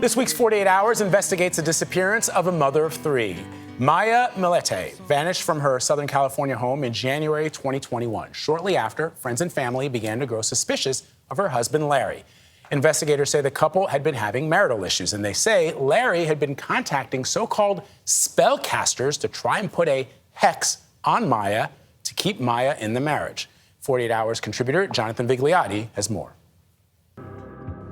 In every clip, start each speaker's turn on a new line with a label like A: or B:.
A: This week's 48 Hours investigates the disappearance of a mother of three. Maya Millete vanished from her Southern California home in January 2021. Shortly after, friends and family began to grow suspicious of her husband, Larry. Investigators say the couple had been having marital issues, and they say Larry had been contacting so-called spellcasters to try and put a hex on Maya to keep Maya in the marriage. 48 Hours contributor Jonathan Vigliotti has more.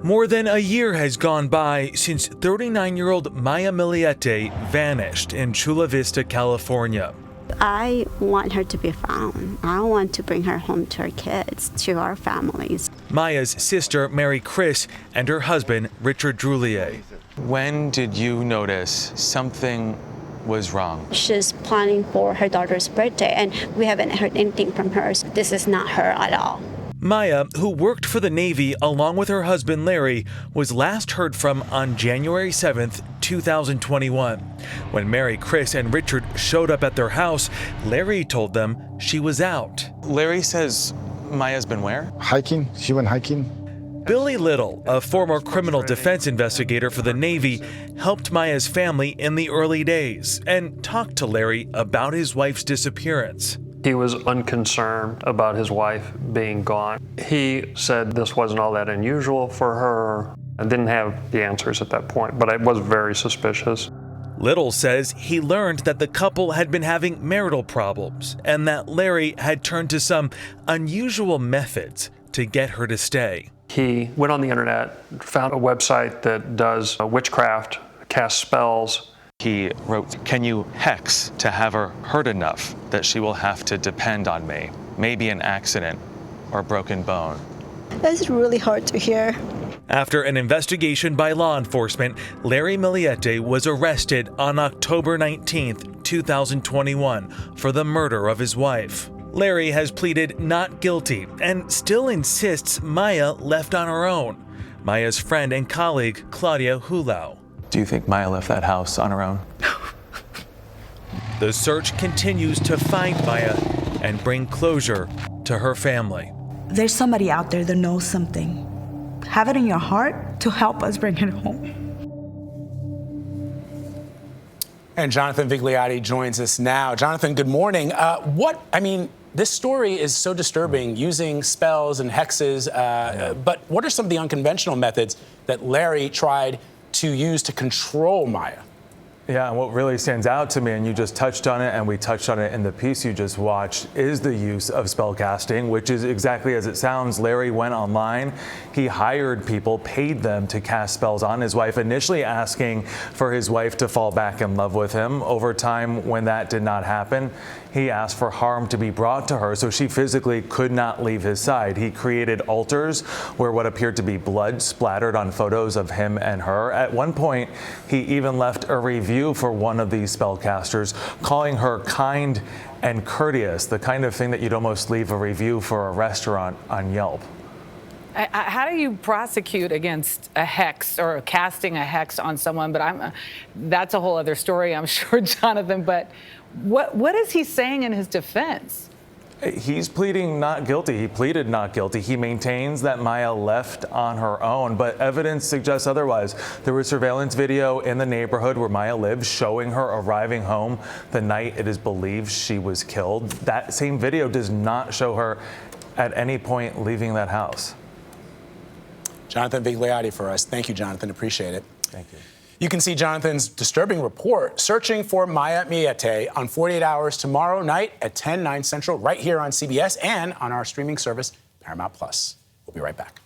B: More than a year has gone by since 39-year-old Maya Millete vanished in Chula Vista, California.
C: I want her to be found. I want to bring her home to our kids, to our families.
B: Maya's sister, Mary Chris, and her husband, Richard Drulier.
D: When did you notice something was wrong?
C: She's planning for her daughter's birthday, and we haven't heard anything from her. This is not her at all.
B: Maya, who worked for the Navy along with her husband Larry, was last heard from on January 7th, 2021. When Mary, Chris, and Richard showed up at their house, Larry told them she was out.
D: Larry says Maya's been where?
E: Hiking. She went hiking.
B: Billy Little, a former criminal defense investigator for the Navy, helped Maya's family in the early days and talked to Larry about his wife's disappearance.
F: He was unconcerned about his wife being gone. He said this wasn't all that unusual for her. I didn't have the answers at that point, but I was very suspicious.
B: Little says he learned that the couple had been having marital problems and that Larry had turned to some unusual methods to get her to stay.
F: He went on the internet, found a website that does witchcraft, casts spells.
D: He wrote, "Can you hex to have her hurt enough that she will have to depend on me? Maybe an accident or a broken bone."
C: That's really hard to hear.
B: After an investigation by law enforcement, Larry Millete was arrested on October 19th, 2021 for the murder of his wife. Larry has pleaded not guilty and still insists Maya left on her own. Maya's friend and colleague, Claudia Hulao.
D: Do you think Maya left that house on her own?
B: The search continues to find Maya and bring closure to her family.
G: There's somebody out there that knows something. Have it in your heart to help us bring her home.
A: And Jonathan Vigliotti joins us now. Jonathan, good morning. This story is so disturbing, using spells and hexes, but what are some of the unconventional methods that Larry tried to use to control Maya?
H: Yeah, and what really stands out to me, and you just touched on it, and we touched on it in the piece you just watched, is the use of spellcasting, which is exactly as it sounds. Larry went online. He hired people, paid them to cast spells on his wife, initially asking for his wife to fall back in love with him. Over time, when that did not happen, he asked for harm to be brought to her so she physically could not leave his side. He created altars where what appeared to be blood splattered on photos of him and her. At one point, he even left a review for one of these spellcasters, calling her kind and courteous, the kind of thing that you'd almost leave a review for a restaurant on Yelp.
I: How do you prosecute against a hex or casting a hex on someone? But that's a whole other story, I'm sure, Jonathan. But what is he saying in his defense?
H: He's pleading not guilty. He pleaded not guilty. He maintains that Maya left on her own, but evidence suggests otherwise. There was surveillance video in the neighborhood where Maya lives showing her arriving home the night it is believed she was killed. That same video does not show her at any point leaving that house.
A: Jonathan Vigliotti for us. Thank you, Jonathan. Appreciate it.
H: Thank you.
A: You can see Jonathan's disturbing report, Searching for Maya Millete, on 48 Hours tomorrow night at 10, 9 Central, right here on CBS and on our streaming service, Paramount+. We'll be right back.